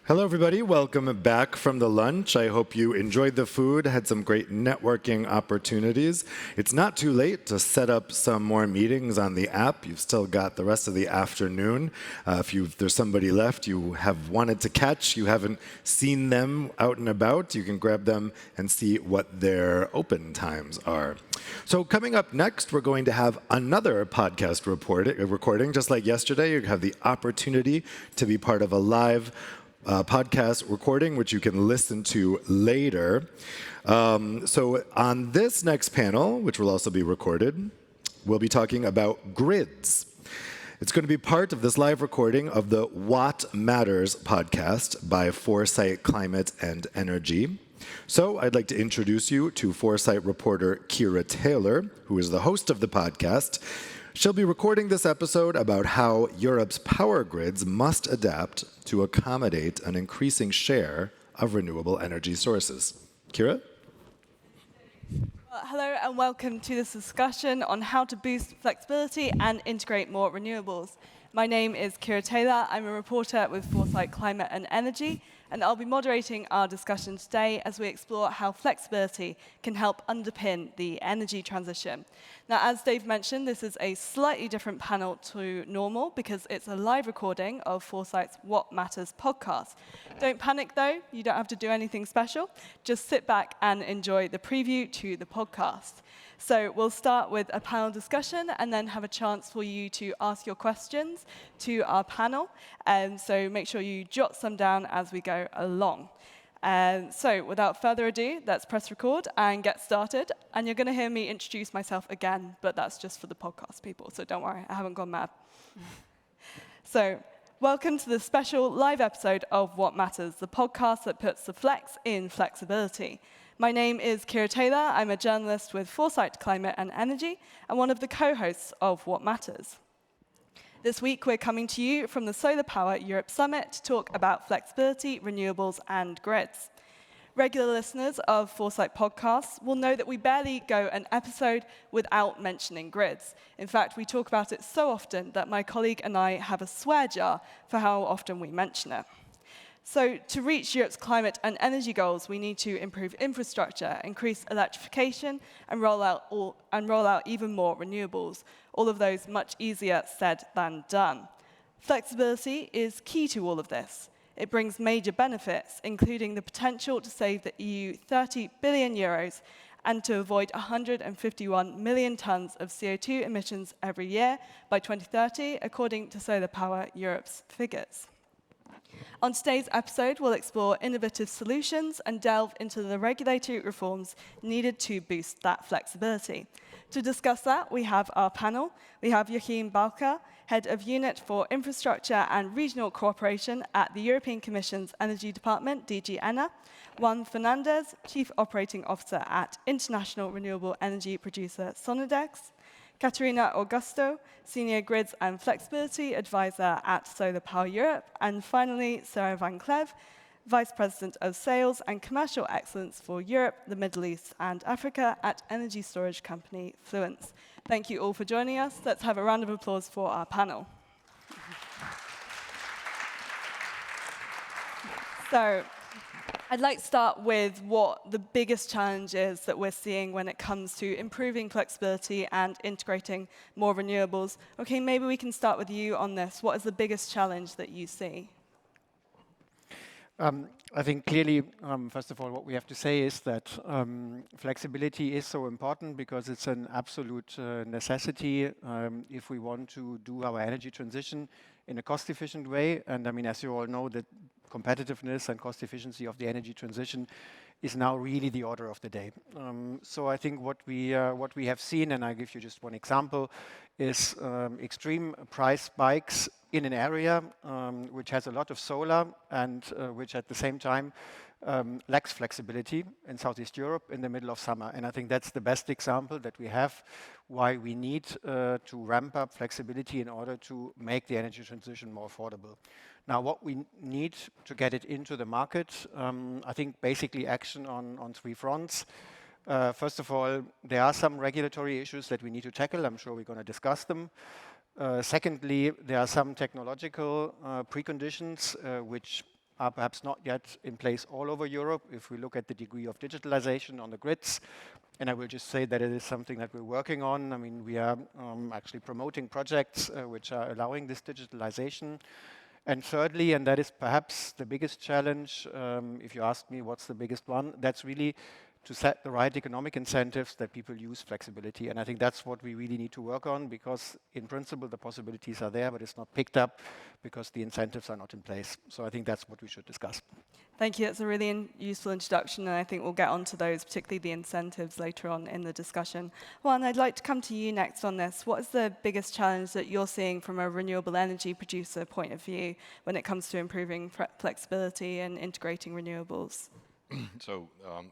Hello, everybody. Welcome back from the lunch. I hope you enjoyed the food, had some great networking opportunities. It's not too late to set up some more meetings on the app. You've still got the rest of the afternoon. If there's somebody left you have wanted to catch, you haven't seen them out and about, you can grab them and see what their open times are. So coming up next, we're going to have another podcast recording. Just like yesterday, you have the opportunity to be part of a live podcast recording, which you can listen to later. So on this next panel, which will also be recorded, we'll be talking about grids. It's going to be part of this live recording of the What Matters podcast by FORESIGHT Climate and Energy. So I'd like to introduce you to FORESIGHT reporter Kira Taylor, who is the host of the podcast. She'll be recording this episode about how Europe's power grids must adapt to accommodate an increasing share of renewable energy sources. Kira? Hello and welcome to this discussion on how to boost flexibility and integrate more renewables. My name is Kira Taylor. I'm a reporter with FORESIGHT Climate and Energy, and I'll be moderating our discussion today as we explore how flexibility can help underpin the energy transition. Now, as Dave mentioned, this is a slightly different panel to normal because it's a live recording of FORESIGHT's What Matters podcast. Don't panic, though. You don't have to do anything special. Just sit back and enjoy the preview to the podcast. So we'll start with a panel discussion and then have a chance for you to ask your questions to our panel. So make sure you jot some down as we go along. So without further ado, let's press record and get started. And you're going to hear me introduce myself again, but that's just for the podcast people, so don't worry, I haven't gone mad. So welcome to this special live episode of What Matters, the podcast that puts the flex in flexibility. My name is Kira Taylor. I'm a journalist with FORESIGHT Climate and Energy and one of the co-hosts of What Matters. This week, we're coming to you from the Solar Power Europe Summit to talk about flexibility, renewables, and grids. Regular listeners of FORESIGHT podcasts will know that we barely go an episode without mentioning grids. In fact, we talk about it so often that my colleague and I have a swear jar for how often we mention it. So to reach Europe's climate and energy goals, we need to improve infrastructure, increase electrification, and roll out even more renewables. All of those much easier said than done. Flexibility is key to all of this. It brings major benefits, including the potential to save the EU 30 billion euros and to avoid 151 million tons of CO2 emissions every year by 2030, according to Solar Power Europe's figures. On today's episode, we'll explore innovative solutions and delve into the regulatory reforms needed to boost that flexibility. To discuss that, we have our panel. We have Joachim Balker, Head of Unit for Infrastructure and Regional Cooperation at the European Commission's Energy Department, DG ENER, Juan Fernandez, Chief Operating Officer at international renewable energy producer Sonidex, Caterina Augusto, Senior Grids and Flexibility Advisor at Solar Power Europe, and finally, Sarah Van Cleef, Vice President of Sales and Commercial Excellence for Europe, the Middle East and Africa at energy storage company Fluence. Thank you all for joining us. Let's have a round of applause for our panel. So, I'd like to start with what the biggest challenge is that we're seeing when it comes to improving flexibility and integrating more renewables. Okay, maybe we can start with you on this. What is the biggest challenge that you see? I think clearly, first of all, what we have to say is that flexibility is so important because it's an absolute necessity if we want to do our energy transition in a cost-efficient way. And I mean, as you all know, the competitiveness and cost efficiency of the energy transition is now really the order of the day. So I think what we have seen, and I'll give you just one example, is extreme price spikes in an area which has a lot of solar and which at the same time lacks flexibility in Southeast Europe in the middle of summer. And I think that's the best example that we have why we need to ramp up flexibility in order to make the energy transition more affordable. Now, what we need to get it into the market, I think basically action on three fronts. First of all, there are some regulatory issues that we need to tackle. I'm sure we're going to discuss them. Secondly, there are some technological preconditions which are perhaps not yet in place all over Europe. If we look at the degree of digitalization on the grids, and I will just say that it is something that we're working on. I mean, we are actually promoting projects which are allowing this digitalization. And thirdly, and that is perhaps the biggest challenge, if you ask me what's the biggest one, that's really to set the right economic incentives that people use flexibility. And I think that's what we really need to work on, because in principle the possibilities are there, but it's not picked up because the incentives are not in place. So I think that's what we should discuss. Thank you. That's a really useful introduction, and I think we'll get onto those, particularly the incentives, later on in the discussion. Juan, I'd like to come to you next on this. What is the biggest challenge that you're seeing from a renewable energy producer point of view when it comes to improving flexibility and integrating renewables? So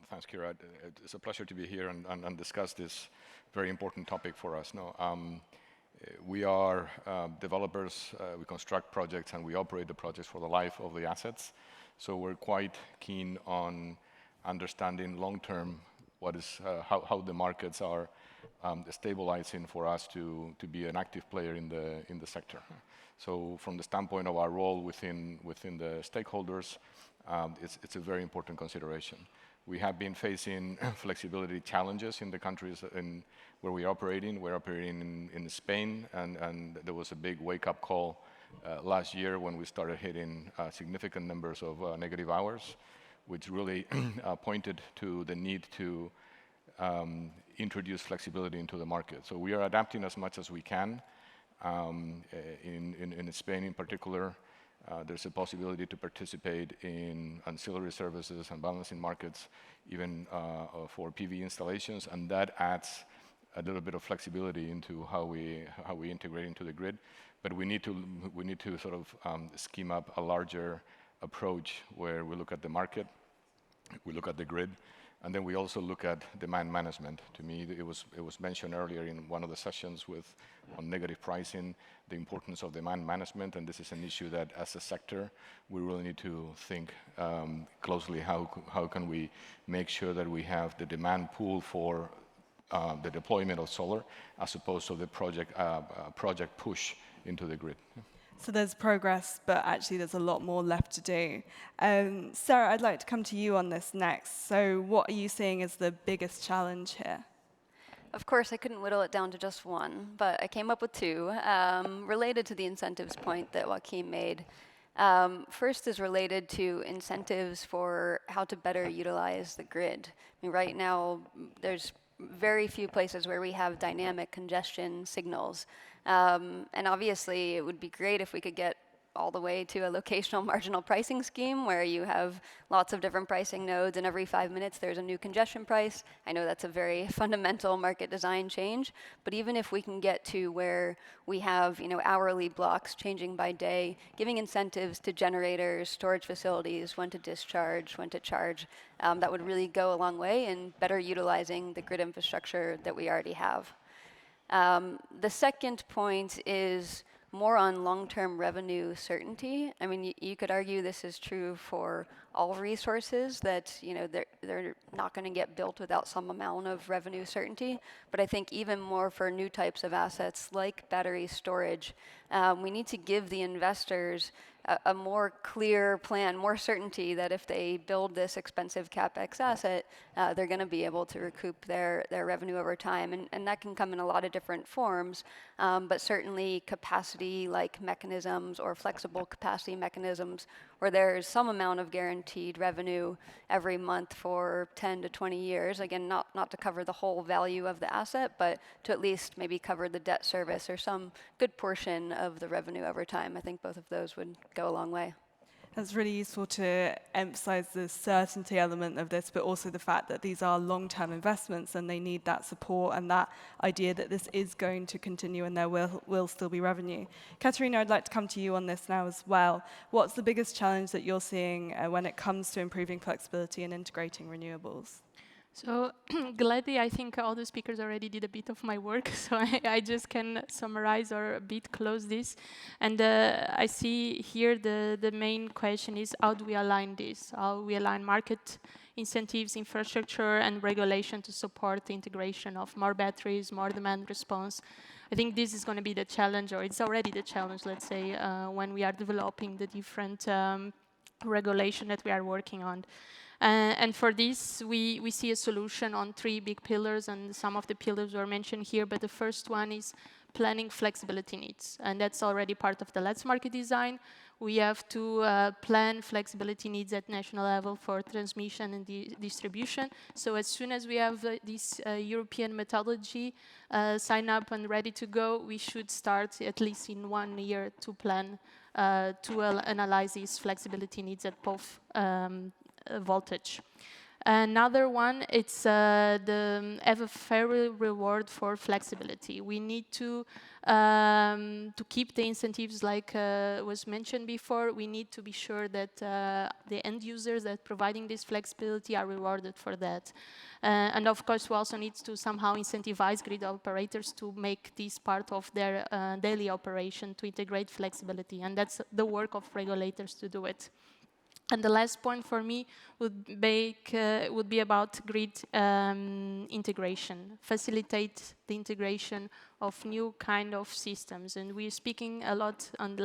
thanks, Kira. It's a pleasure to be here and discuss this very important topic for us. No, we are developers, we construct projects and we operate the projects for the life of the assets. So we're quite keen on understanding long-term what is how the markets are stabilizing for us to be an active player in the sector. So from the standpoint of our role within the stakeholders, it's a very important consideration. We have been facing flexibility challenges in the countries where we are operating. We're operating in Spain, and there was a big wake-up call last year when we started hitting significant numbers of negative hours, which really pointed to the need to introduce flexibility into the market. So we are adapting as much as we can. In Spain in particular, there's a possibility to participate in ancillary services and balancing markets, even for PV installations, and that adds a little bit of flexibility into how we integrate into the grid. But we need to sort of scheme up a larger approach where we look at the market, we look at the grid, and then we also look at demand management. To me, it was mentioned earlier in one of the sessions on negative pricing, the importance of demand management, and this is an issue that as a sector, we really need to think closely how can we make sure that we have the demand pool for the deployment of solar as opposed to the project push into the grid. So there's progress, but actually there's a lot more left to do. Sarah, I'd like to come to you on this next. So what are you seeing as the biggest challenge here? Of course, I couldn't whittle it down to just one, but I came up with two related to the incentives point that Joaquin made. First is related to incentives for how to better utilize the grid. I mean, right now, there's very few places where we have dynamic congestion signals. And obviously, it would be great if we could get all the way to a locational marginal pricing scheme where you have lots of different pricing nodes and every 5 minutes there's a new congestion price. I know that's a very fundamental market design change, but even if we can get to where we have hourly blocks changing by day, giving incentives to generators, storage facilities, when to discharge, when to charge, that would really go a long way in better utilizing the grid infrastructure that we already have. The second point is more on long-term revenue certainty. I mean, you could argue this is true for all resources, that they're not going to get built without some amount of revenue certainty. But I think even more for new types of assets like battery storage, we need to give the investors a more clear plan, more certainty that if they build this expensive CapEx asset, they're going to be able to recoup their revenue over time. And that can come in a lot of different forms, but certainly capacity-like mechanisms or flexible capacity mechanisms where there's some amount of guaranteed revenue every month for 10 to 20 years. Again, not to cover the whole value of the asset, but to at least maybe cover the debt service or some good portion of the revenue over time. I think both of those would go a long way. It's really useful to emphasize the certainty element of this, but also the fact that these are long-term investments and they need that support and that idea that this is going to continue and there will still be revenue. Katerina, I'd like to come to you on this now as well. What's the biggest challenge that you're seeing when it comes to improving flexibility and integrating renewables? So gladly, I think all the speakers already did a bit of my work, so I just can summarize or a bit close this. And I see here the main question is how do we align this? How we align market incentives, infrastructure, and regulation to support the integration of more batteries, more demand response. I think this is going to be the challenge, or it's already the challenge, let's say, when we are developing the different regulation that we are working on. And for this, we see a solution on 3 big pillars, and some of the pillars were mentioned here, but the first one is planning flexibility needs, and that's already part of the Let's Market design. We have to plan flexibility needs at national level for transmission and distribution. So as soon as we have this European methodology signed up and ready to go, we should start at least in 1 year to plan to analyze these flexibility needs at both voltage. Another one, it's have a fair reward for flexibility. We need to keep the incentives like was mentioned before. We need to be sure that the end users that providing this flexibility are rewarded for that. And of course, we also need to somehow incentivize grid operators to make this part of their daily operation to integrate flexibility. And that's the work of regulators to do it. And the last point for me would be about grid integration, facilitate the integration of new kind of systems. And we're speaking a lot on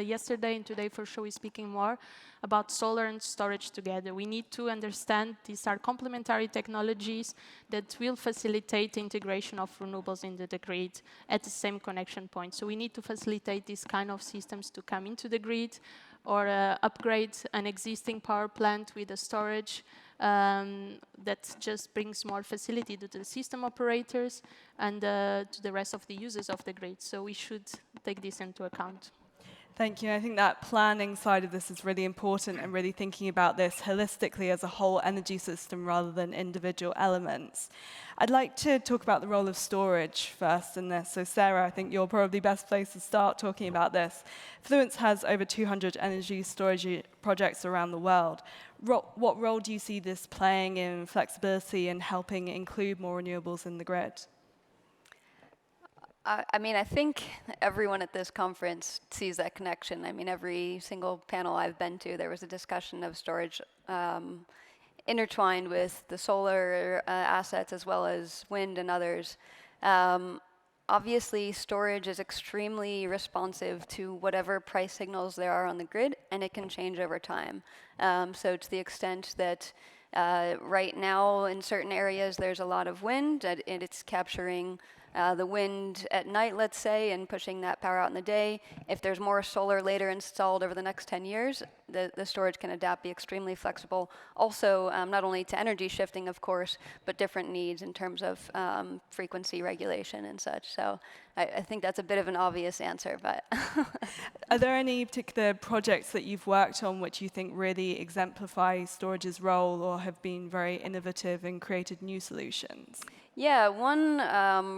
yesterday, and today for sure we're speaking more about solar and storage together. We need to understand these are complementary technologies that will facilitate the integration of renewables into the grid at the same connection point. So we need to facilitate these kind of systems to come into the grid, or upgrade an existing power plant with a storage that just brings more facility to the system operators and to the rest of the users of the grid. So we should take this into account. Thank you. I think that planning side of this is really important, and really thinking about this holistically as a whole energy system rather than individual elements. I'd like to talk about the role of storage first in this. So Sarah, I think you're probably best placed to start talking about this. Fluence has over 200 energy storage projects around the world. What role do you see this playing in flexibility and helping include more renewables in the grid? I mean, I think everyone at this conference sees that connection. I mean, every single panel I've been to, there was a discussion of storage intertwined with the solar assets as well as wind and others. Obviously, storage is extremely responsive to whatever price signals there are on the grid, and it can change over time. So to the extent that right now in certain areas there's a lot of wind, and it's capturing the wind at night, let's say, and pushing that power out in the day. If there's more solar later installed over the next 10 years, the storage can adapt, be extremely flexible. Also, not only to energy shifting, of course, but different needs in terms of frequency regulation and such. So I think that's a bit of an obvious answer, but. Are there any particular projects that you've worked on which you think really exemplify storage's role or have been very innovative and created new solutions? Yeah, one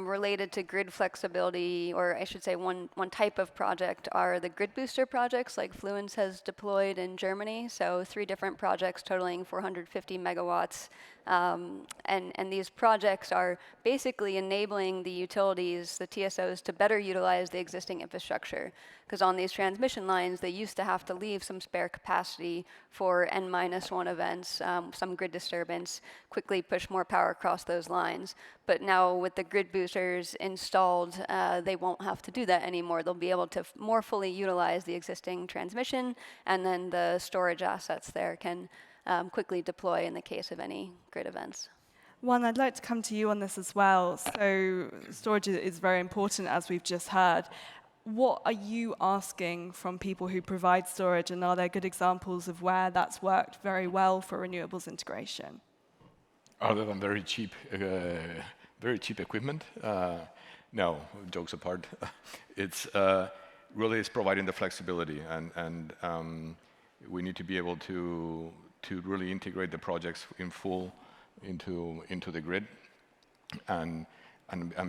related to grid flexibility, or I should say one type of project, are the grid booster projects like Fluence has deployed in Germany. So 3 different projects totaling 450 megawatts. And these projects are basically enabling the utilities, the TSOs, to better utilize the existing infrastructure. Because on these transmission lines, they used to have to leave some spare capacity for N-1 events, some grid disturbance, quickly push more power across those lines. But now with the grid boosters installed, they won't have to do that anymore. They'll be able to more fully utilize the existing transmission, and then the storage assets there can quickly deploy in the case of any grid events. Juan, I'd like to come to you on this as well. So storage is very important, as we've just heard. What are you asking from people who provide storage, and are there good examples of where that's worked very well for renewables integration? Other than very cheap equipment, no, jokes apart. It's really is providing the flexibility, and we need to be able to really integrate the projects in full into the grid, and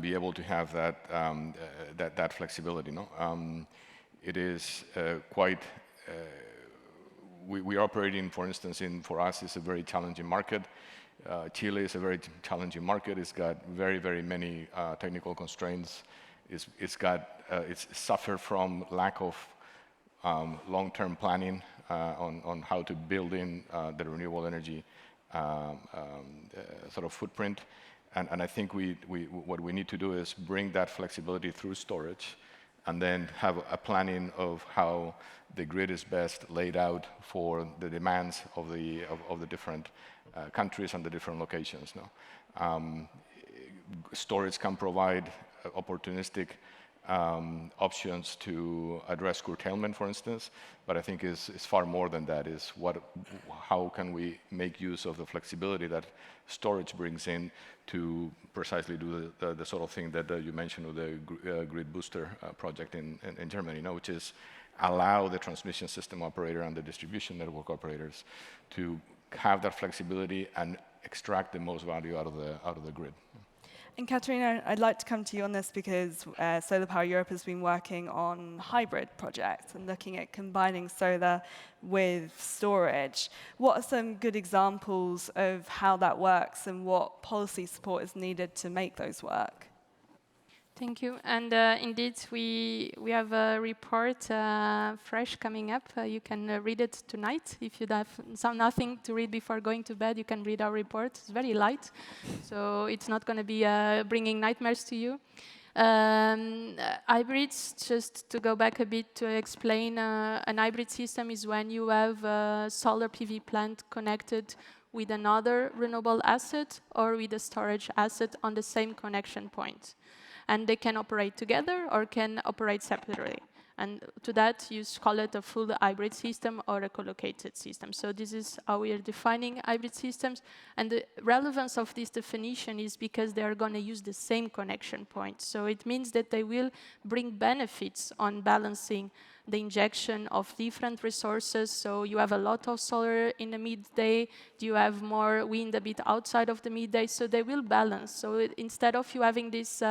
be able to have that flexibility. No, it is quite. We are operating, for instance, for us, it's a very challenging market. Chile is a very challenging market. It's got very many technical constraints. It's suffered from lack of long-term planning on how to build in the renewable energy sort of footprint. And I think what we need to do is bring that flexibility through storage and then have a planning of how the grid is best laid out for the demands of the different countries and the different locations. No? Storage can provide opportunistic options to address curtailment, for instance, but I think it's far more than that. How can we make use of the flexibility that storage brings in to precisely do the sort of thing that you mentioned with the grid booster project in Germany, which is allow the transmission system operator and the distribution network operators to have that flexibility and extract the most value out of the grid. And Katarina, I'd like to come to you on this because Solar Power Europe has been working on hybrid projects and looking at combining solar with storage. What are some good examples of how that works and what policy support is needed to make those work? Thank you. And indeed, we have a report fresh coming up. You can read it tonight. If you have nothing to read before going to bed, you can read our report. It's very light, so it's not going to be bringing nightmares to you. Hybrids, just to go back a bit to explain, an hybrid system is when you have a solar PV plant connected with another renewable asset or with a storage asset on the same connection point. And they can operate together or can operate separately. And to that, you call it a full hybrid system or a co-located system. So this is how we are defining hybrid systems. And the relevance of this definition is because they are going to use the same connection point. So it means that they will bring benefits on balancing the injection of different resources. So you have a lot of solar in the midday, you have more wind a bit outside of the midday, so they will balance. So instead of you having these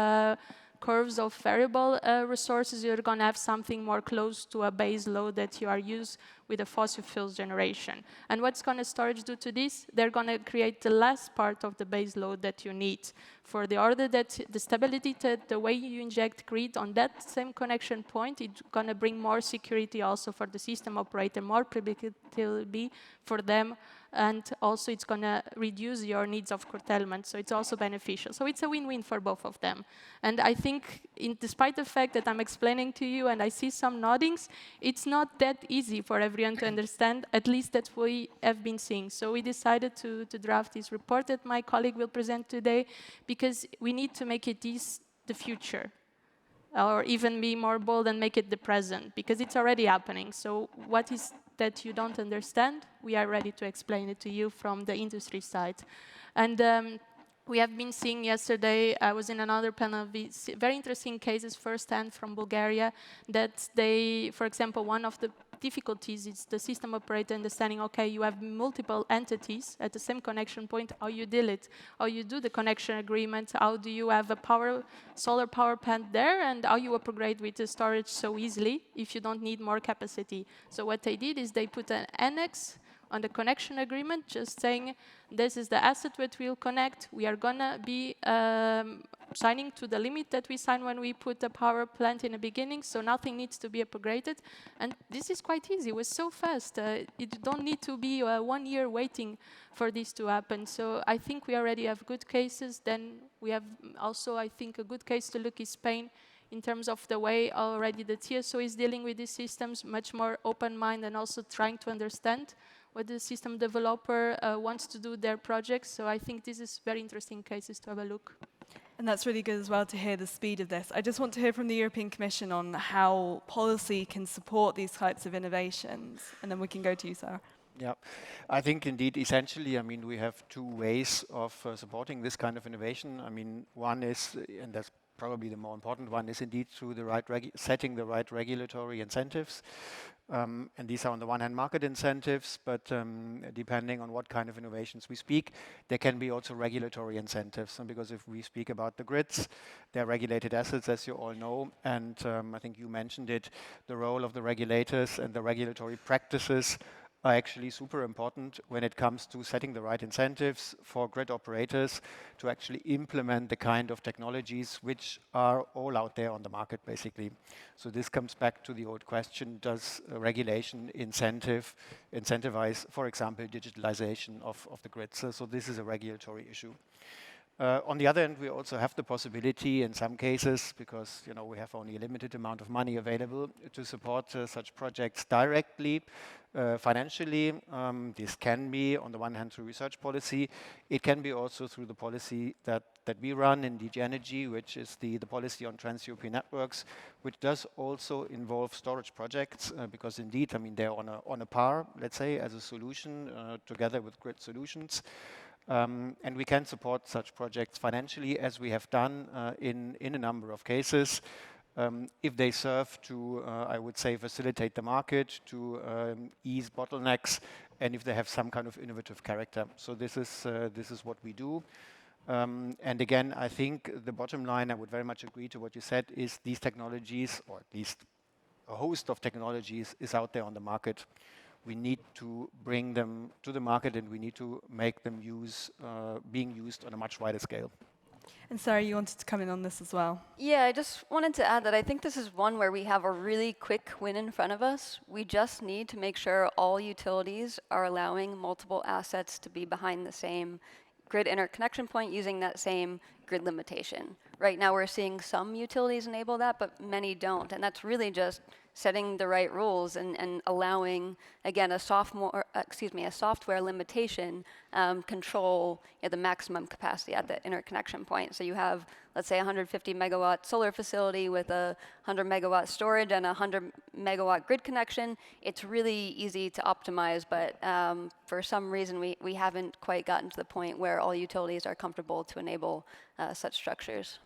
curves of variable resources, you're going to have something more close to a base load that you are used with a fossil fuels generation. And what's going to storage do to this? They're going to create the last part of the base load that you need for the order that the stability, the way you inject grid on that same connection point, it's going to bring more security also for the system operator, more predictability for them, and also it's going to reduce your needs of curtailment, so it's also beneficial. So it's a win-win for both of them. And I think, despite the fact that I'm explaining to you and I see some noddings, it's not that easy for everyone to understand, at least that we have been seeing. So we decided to draft this report that my colleague will present today, because we need to make it the future, or even be more bold and make it the present, because it's already happening. So what is that you don't understand? We are ready to explain it to you from the industry side. And we have been seeing yesterday, I was in another panel, very interesting cases firsthand from Bulgaria, that they, for example, one of the difficulties is the system operator understanding, okay, you have multiple entities at the same connection point, how you deal it, how you do the connection agreement, how do you have a solar power plant there, and how you upgrade with the storage so easily if you don't need more capacity. So what they did is they put an annex on the connection agreement, just saying, this is the asset that we'll connect. We are going to be signing to the limit that we sign when we put the power plant in the beginning, so nothing needs to be upgraded. And this is quite easy. It was so fast. It don't need to be 1 year waiting for this to happen. So I think we already have good cases. Then we have also, I think, a good case to look is Spain, in terms of the way already the TSO is dealing with these systems, much more open mind and also trying to understand what the system developer wants to do their projects. So I think this is very interesting cases to have a look. And that's really good as well to hear the speed of this. I just want to hear from the European Commission on how policy can support these types of innovations. And then we can go to you, Sarah. Yeah, I think indeed, essentially, I mean, we have two ways of supporting this kind of innovation. I mean, one is, and that's probably the more important one, is indeed through the right setting the right regulatory incentives. And these are on the one hand market incentives, but depending on what kind of innovations we speak, there can be also regulatory incentives. And because if we speak about the grids, they're regulated assets, as you all know. And I think you mentioned it, the role of the regulators and the regulatory practices are actually super important when it comes to setting the right incentives for grid operators to actually implement the kind of technologies which are all out there on the market, basically. So this comes back to the old question, does regulation incentivize, for example, digitalization of the grids? So this is a regulatory issue. On the other hand, we also have the possibility in some cases, because we have only a limited amount of money available, to support such projects directly, financially. This can be, on the one hand, through research policy. It can be also through the policy that we run in DG Energy, which is the policy on trans-European networks, which does also involve storage projects, because indeed, they're on a par, let's say, as a solution, together with grid solutions. And we can support such projects financially, as we have done in a number of cases, if they serve to, I would say, facilitate the market, to ease bottlenecks, and if they have some kind of innovative character. So this is what we do. And again, I think the bottom line, I would very much agree to what you said, is these technologies, or at least a host of technologies, is out there on the market. We need to bring them to the market, and we need to make them being used on a much wider scale. And Sarah, you wanted to come in on this as well. Yeah, I just wanted to add that I think this is one where we have a really quick win in front of us. We just need to make sure all utilities are allowing multiple assets to be behind the same grid interconnection point using that same grid limitation. Right now we're seeing some utilities enable that, but many don't. And that's really just setting the right rules and allowing, again, a software limitation control the maximum capacity at the interconnection point. So you have, let's say, a 150 megawatt solar facility with a 100 megawatt storage and a 100 megawatt grid connection. It's really easy to optimize, but for some reason we haven't quite gotten to the point where all utilities are comfortable to enable such structures.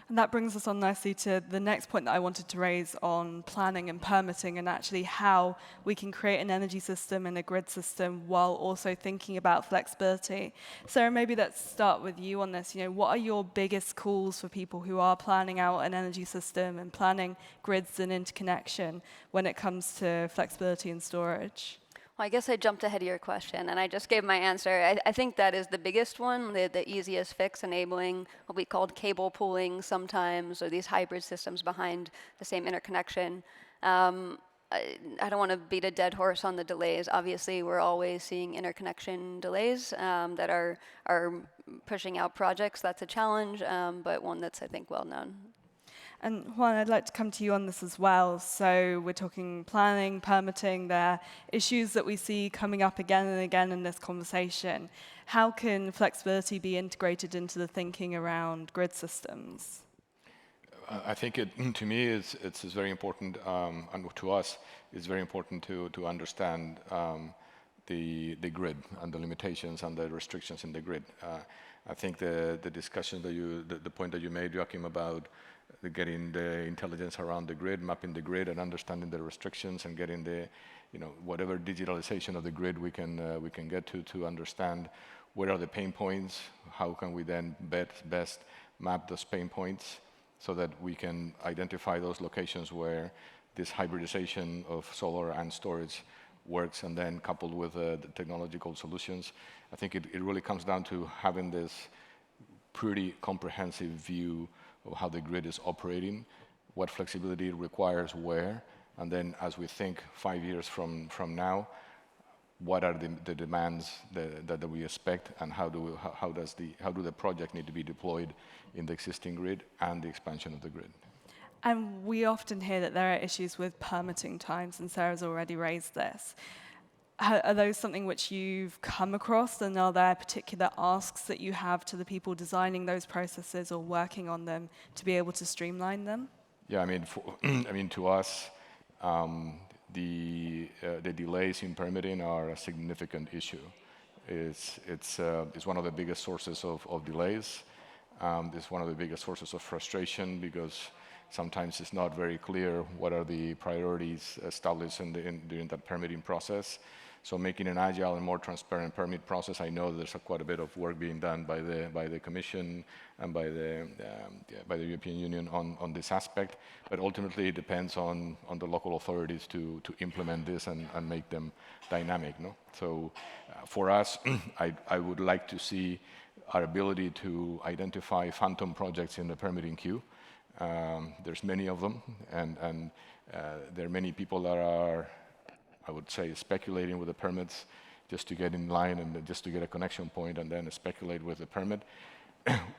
And that brings us on nicely to the next point that I wanted to raise on planning and permitting, and actually how we can create an energy system and a grid system while also thinking about flexibility. Sarah, maybe let's start with you on this. What are your biggest calls for people who are planning out an energy system and planning grids and interconnection when it comes to flexibility and storage? Well, I guess I jumped ahead of your question, and I just gave my answer. I think that is the biggest one, the easiest fix, enabling what we called cable pooling sometimes, or these hybrid systems behind the same interconnection. I don't want to beat a dead horse on the delays. Obviously, we're always seeing interconnection delays that are pushing out projects. That's a challenge, but one that's, I think, well known. And Juan, I'd like to come to you on this as well. So we're talking planning, permitting, there are issues that we see coming up again and again in this conversation. How can flexibility be integrated into the thinking around grid systems? I think to me, it's very important, and to us, it's very important to understand the grid and the limitations and the restrictions in the grid. I think the discussion that the point that you made, Joachim, about getting the intelligence around the grid, mapping the grid, and understanding the restrictions, and getting the, whatever digitalization of the grid we can get to understand what are the pain points, how can we then best map those pain points, so that we can identify those locations where this hybridization of solar and storage works, and then coupled with the technological solutions. I think it really comes down to having this pretty comprehensive view of how the grid is operating, what flexibility it requires where, and then as we think 5 years from now, what are the demands that we expect, and how do the project need to be deployed in the existing grid and the expansion of the grid. And we often hear that there are issues with permitting times, and Sarah's already raised this. Are those something which you've come across, and are there particular asks that you have to the people designing those processes or working on them to be able to streamline them? Yeah, to us, the delays in permitting are a significant issue. It's one of the biggest sources of delays. It's one of the biggest sources of frustration, because sometimes it's not very clear what are the priorities established during the permitting process. So making an agile and more transparent permit process, I know there's quite a bit of work being done by the Commission and by the European Union on this aspect, but ultimately it depends on the local authorities to implement this and make them dynamic. No? So for us, I would like to see our ability to identify phantom projects in the permitting queue. There's many of them, and there are many people that are, I would say, speculating with the permits just to get in line and just to get a connection point, and then speculate with the permit.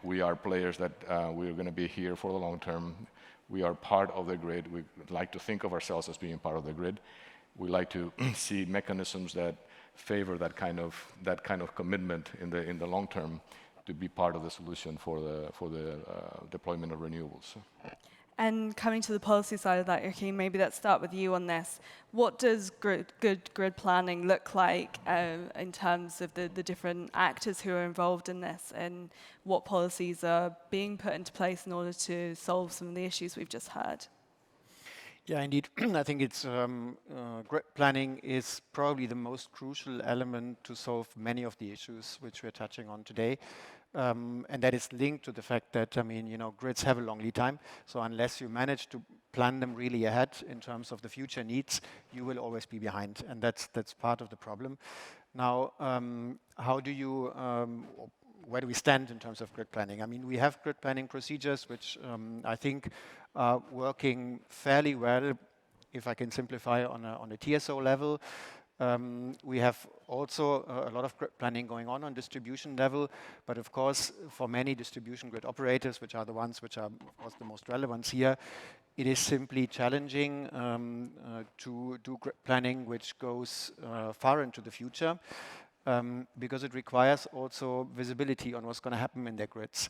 we are players that we're going to be here for the long term. We are part of the grid. We like to think of ourselves as being part of the grid. We like to see mechanisms that favor that kind of commitment in the long term to be part of the solution for the deployment of renewables. And coming to the policy side of that, Joachim, maybe let's start with you on this. What does good grid planning look like in terms of the different actors who are involved in this, and what policies are being put into place in order to solve some of the issues we've just heard? Yeah, indeed. I think it's grid planning is probably the most crucial element to solve many of the issues which we're touching on today. And that is linked to the fact that, I mean, grids have a long lead time. So unless you manage to plan them really ahead in terms of the future needs, you will always be behind. And that's part of the problem. Now, where do we stand in terms of grid planning? I mean, we have grid planning procedures which I think are working fairly well, if I can simplify, on a TSO level. We have also a lot of grid planning going on distribution level, but of course, for many distribution grid operators, which are the ones which are, of course, the most relevant here, it is simply challenging to do grid planning which goes far into the future, because it requires also visibility on what's going to happen in their grids.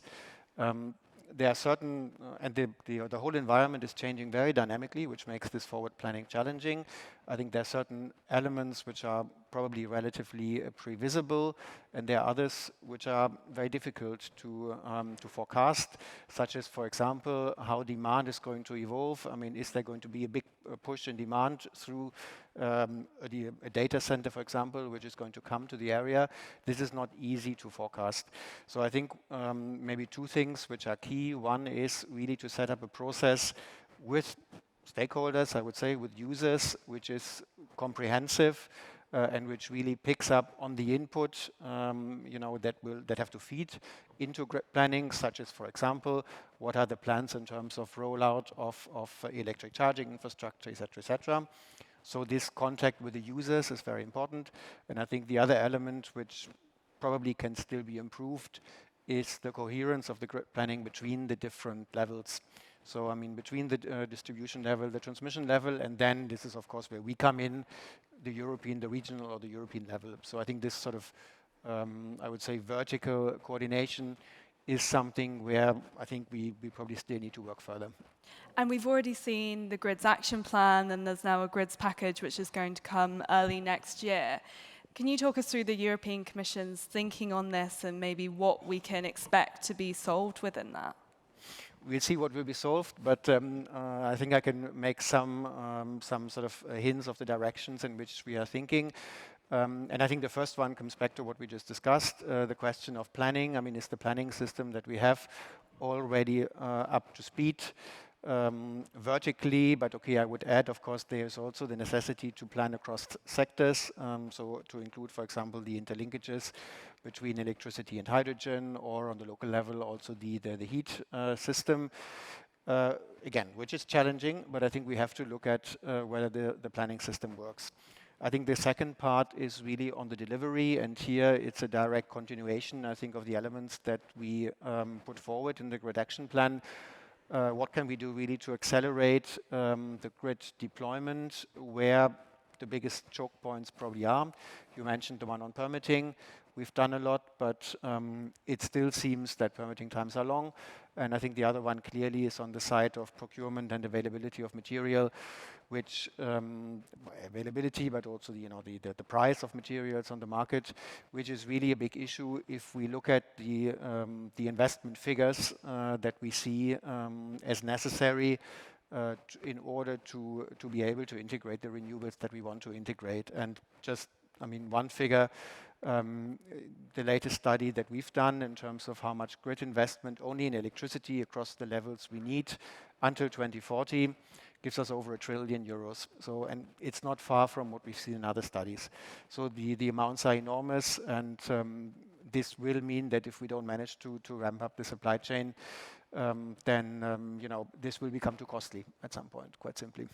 There are certain, and the whole environment is changing very dynamically, which makes this forward planning challenging. I think there are certain elements which are probably relatively previsible, and there are others which are very difficult to forecast, such as, for example, how demand is going to evolve. I mean, is there going to be a big push in demand through a data center, for example, which is going to come to the area? This is not easy to forecast. So I think maybe two things which are key. One is really to set up a process with stakeholders, I would say, with users, which is comprehensive and which really picks up on the input, that have to feed into grid planning, such as, for example, what are the plans in terms of rollout of electric charging infrastructure, et cetera, et cetera. So this contact with the users is very important. And I think the other element, which probably can still be improved, is the coherence of the grid planning between the different levels. So, I mean, between the distribution level, the transmission level, and then this is, of course, where we come in, the regional or the European level. So I think this sort of, I would say, vertical coordination is something where I think we probably still need to work further. And we've already seen the Grids Action Plan, and there's now a Grids package which is going to come early next year. Can you talk us through the European Commission's thinking on this and maybe what we can expect to be solved within that? We'll see what will be solved, but I think I can make some sort of hints of the directions in which we are thinking. And I think the first one comes back to what we just discussed, the question of planning. I mean, is the planning system that we have already up to speed vertically? But okay, I would add, of course, there's also the necessity to plan across sectors. So to include, for example, the interlinkages between electricity and hydrogen, or on the local level, also the heat system. Again, which is challenging, but I think we have to look at whether the planning system works. I think the second part is really on the delivery, and here it's a direct continuation, I think, of the elements that we put forward in the Grid Action Plan. What can we do really to accelerate the grid deployment, where the biggest choke points probably are? You mentioned the one on permitting. We've done a lot, but it still seems that permitting times are long. And I think the other one clearly is on the side of procurement and availability of material, which availability, but also the price of materials on the market, which is really a big issue if we look at the investment figures that we see as necessary in order to be able to integrate the renewables that we want to integrate. And just, I mean, one figure. The latest study that we've done in terms of how much grid investment only in electricity across the levels we need until 2040 gives us over €1 trillion. So, and it's not far from what we've seen in other studies. So the amounts are enormous, and this will mean that if we don't manage to ramp up the supply chain, then this will become too costly at some point, quite simply.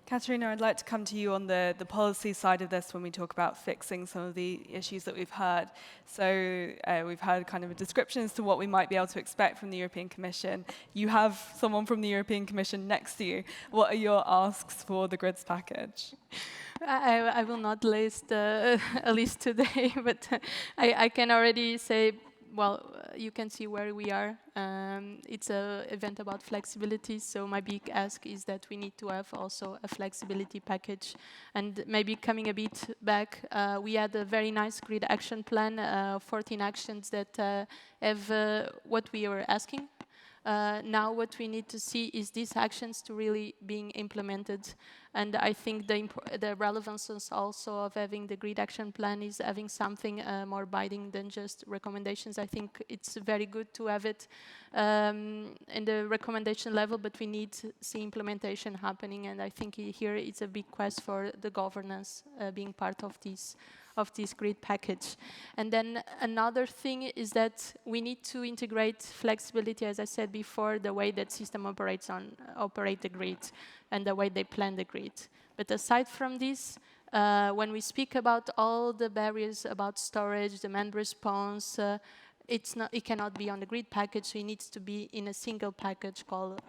Katerina, I'd like to come to you on the policy side of this when we talk about fixing some of the issues that we've heard. So we've heard kind of a description as to what we might be able to expect from the European Commission. You have someone from the European Commission next to you. What are your asks for the grids package? I will not list a list today, but I can already say, well, you can see where we are. It's an event about flexibility, so my big ask is that we need to have also a flexibility package. And maybe coming a bit back, we had a very nice grid action plan, 14 actions that have what we were asking. Now what we need to see is these actions to really being implemented. And I think the relevance is also of having the grid action plan is having something more binding than just recommendations. I think it's very good to have it in the recommendation level, but we need to see implementation happening. And I think here it's a big quest for the governance being part of this grid package. And then another thing is that we need to integrate flexibility, as I said before, the way that system operate the grid and the way they plan the grid. But aside from this, when we speak about all the barriers about storage, demand response, it cannot be on the grid package, so it needs to be in a single package called,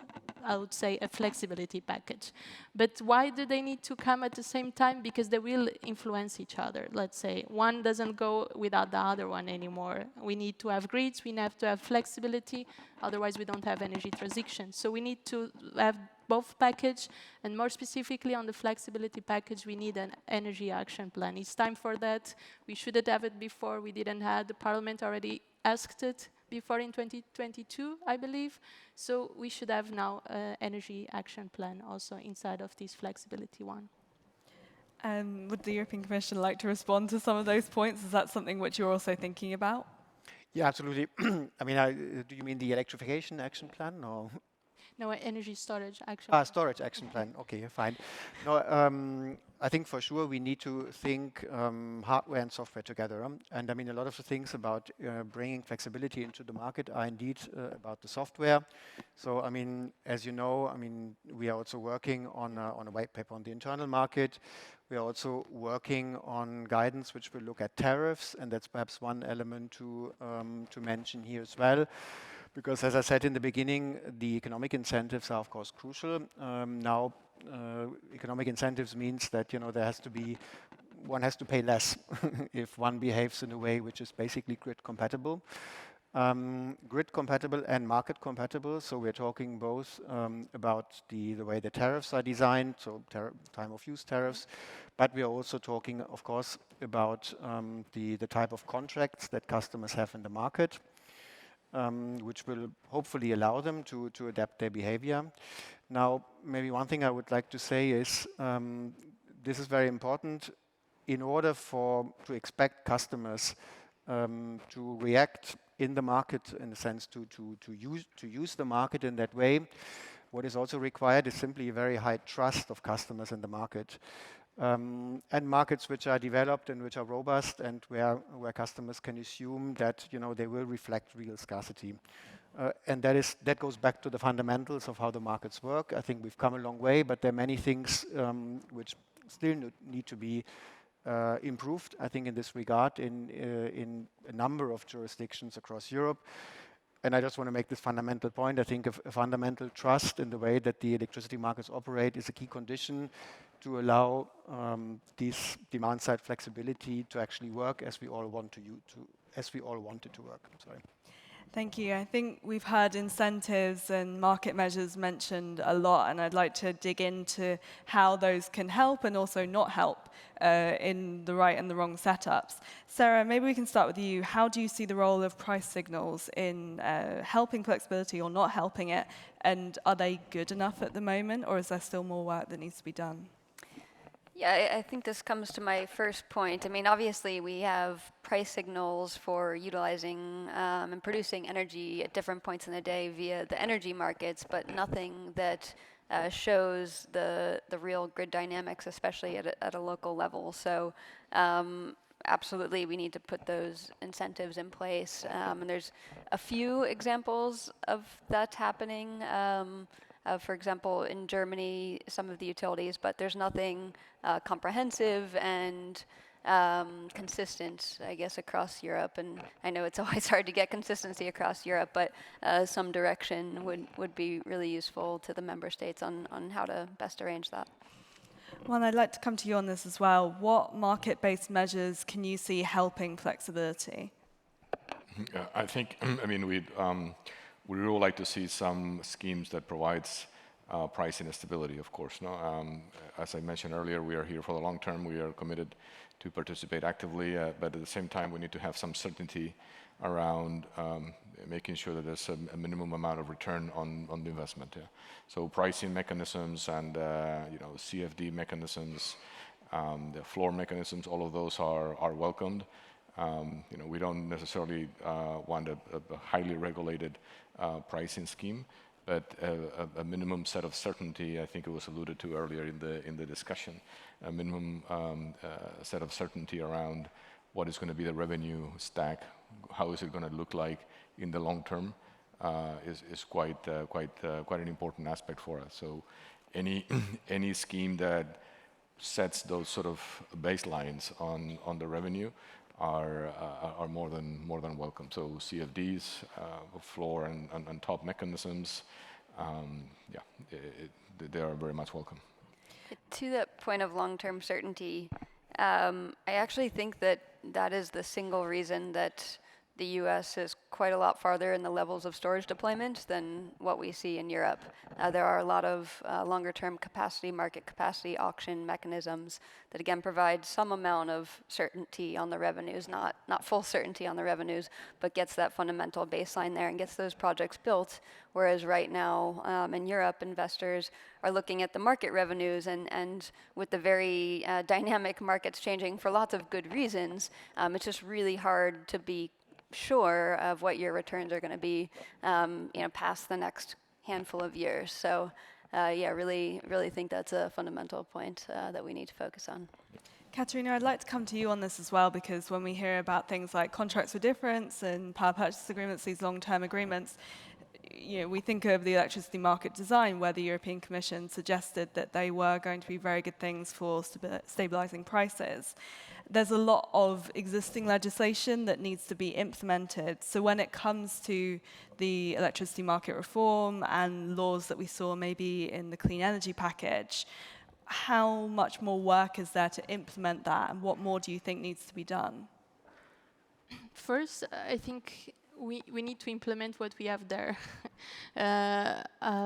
I would say, a flexibility package. But why do they need to come at the same time? Because they will influence each other. Let's say one doesn't go without the other one anymore. We need to have grids, we have to have flexibility, otherwise we don't have energy transition. So we need to have both package, and more specifically on the flexibility package, we need an energy action plan. It's time for that. We shouldn't have it before. We didn't have, the Parliament already asked it before in 2022, I believe. So we should have now an energy action plan also inside of this flexibility one. Would the European Commission like to respond to some of those points? Is that something which you're also thinking about? Yeah, absolutely. I mean, do you mean the electrification action plan, or? No, energy storage action plan. Storage action plan. Okay, fine. No, I think for sure we need to think hardware and software together. And I mean, a lot of the things about bringing flexibility into the market are indeed about the software. So, I mean, as you know, I mean, we are also working on a white paper on the internal market. We are also working on guidance which will look at tariffs, and that's perhaps one element to mention here as well. Because, as I said in the beginning, the economic incentives are, of course, crucial. Now, economic incentives means that, you know, one has to pay less if one behaves in a way which is basically grid compatible. Grid compatible and market compatible. So we're talking both about the way the tariffs are designed, so time of use tariffs, but we are also talking, of course, about the type of contracts that customers have in the market. Which will hopefully allow them to adapt their behavior. Now, maybe one thing I would like to say is this is very important in order to expect customers to react in the market, in a sense to use the market in that way. What is also required is simply a very high trust of customers in the market. And markets which are developed and which are robust and where customers can assume that, you know, they will reflect real scarcity. And that goes back to the fundamentals of how the markets work. I think we've come a long way, but there are many things which still need to be improved, I think, in this regard in a number of jurisdictions across Europe. And I just want to make this fundamental point. I think a fundamental trust in the way that the electricity markets operate is a key condition to allow this demand-side flexibility to actually work as we all want it to work. Sorry. Thank you. I think we've heard incentives and market measures mentioned a lot, and I'd like to dig into how those can help and also not help in the right and the wrong setups. Sarah, maybe we can start with you. How do you see the role of price signals in helping flexibility or not helping it? And are they good enough at the moment, or is there still more work that needs to be done? Yeah, I think this comes to my first point. I mean, obviously, we have price signals for utilizing and producing energy at different points in the day via the energy markets, but nothing that shows the real grid dynamics, especially at a local level. So absolutely, we need to put those incentives in place. And there's a few examples of that happening. for example, in Germany, some of the utilities, but there's nothing comprehensive and consistent, I guess, across Europe. And I know it's always hard to get consistency across Europe, but some direction would be really useful to the member states on how to best arrange that. Well, I'd like to come to you on this as well. What market-based measures can you see helping flexibility? I think, I mean, we really like to see some schemes that provides pricing stability, of course. No? As I mentioned earlier, we are here for the long term. We are committed to participate actively, but at the same time, we need to have some certainty around making sure that there's a minimum amount of return on the investment. Yeah. So pricing mechanisms and CFD mechanisms, the floor mechanisms, all of those are welcomed. We don't necessarily want a highly regulated pricing scheme, but a minimum set of certainty. I think it was alluded to earlier in the discussion. A minimum set of certainty around what is going to be the revenue stack, how is it going to look like in the long term, is quite an important aspect for us. So any scheme that sets those sort of baselines on the revenue are more than welcome. So CFDs, floor and top mechanisms, they are very much welcome. To that point of long-term certainty, I actually think that is the single reason that the US is quite a lot farther in the levels of storage deployment than what we see in Europe. There are a lot of longer-term market capacity auction mechanisms that again provide some amount of certainty on the revenues, not full certainty on the revenues, but gets that fundamental baseline there and gets those projects built. Whereas right now in Europe, investors are looking at the market revenues and with the very dynamic markets changing for lots of good reasons, it's just really hard to be sure of what your returns are going to be, past the next handful of years. So, really think that's a fundamental point that we need to focus on. Katerina, I'd like to come to you on this as well, because when we hear about things like contracts for difference and power purchase agreements, these long-term agreements, we think of the electricity market design, where the European Commission suggested that they were going to be very good things for stabilizing prices. There's a lot of existing legislation that needs to be implemented. So when it comes to the electricity market reform and laws that we saw maybe in the clean energy package, how much more work is there to implement that, and what more do you think needs to be done? First, I think we need to implement what we have there.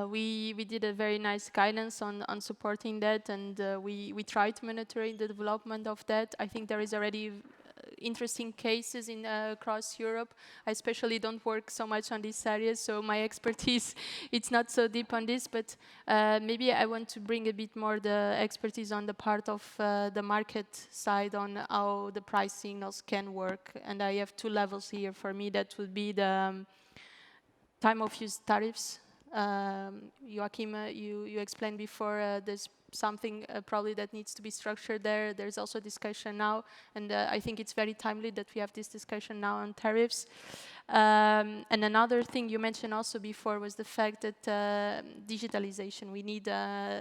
We did a very nice guidance on supporting that, and we try to monitor the development of that. I think there is already interesting cases across Europe. I especially don't work so much on these areas, so my expertise it's not so deep on this, but maybe I want to bring a bit more the expertise on the part of the market side on how the price signals can work. And I have two levels here for me. That would be the time of use tariffs. Joachim, you explained before there's something probably that needs to be structured there. There's also discussion now, and I think it's very timely that we have this discussion now on tariffs. And another thing you mentioned also before was the fact that digitalization. We need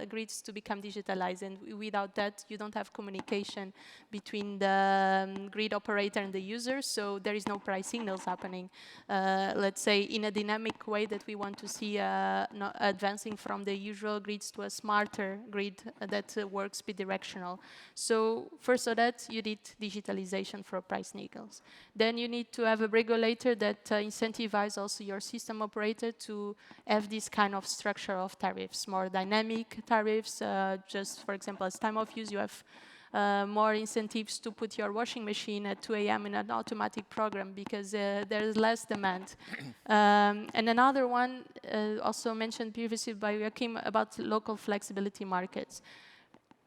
grids to become digitalized, and without that, you don't have communication between the grid operator and the user, so there is no price signals happening. Let's say in a dynamic way that we want to see advancing from the usual grids to a smarter grid that works bidirectional. So first of that, you need digitalization for price signals. Then you need to have a regulator that incentivize also your system operator to have this kind of structure of tariffs, more dynamic tariffs. Just for example, as time of use, you have more incentives to put your washing machine at 2 a.m. in an automatic program because there's less demand. And another one also mentioned previously by Joachim about local flexibility markets.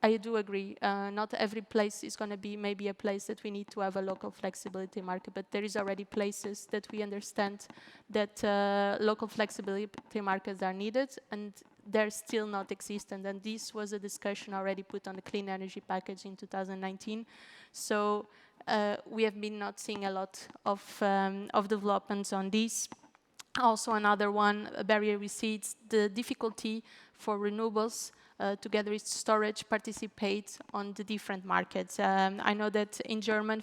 I do agree. Not every place is going to be maybe a place that we need to have a local flexibility market, but there is already places that we understand that local flexibility markets are needed, and they're still not existent. And this was a discussion already put on the clean energy package in 2019. So we have been not seeing a lot of developments on this. Also, another one barrier we see is the difficulty for renewables together with storage participate on the different markets. I know that in Germany,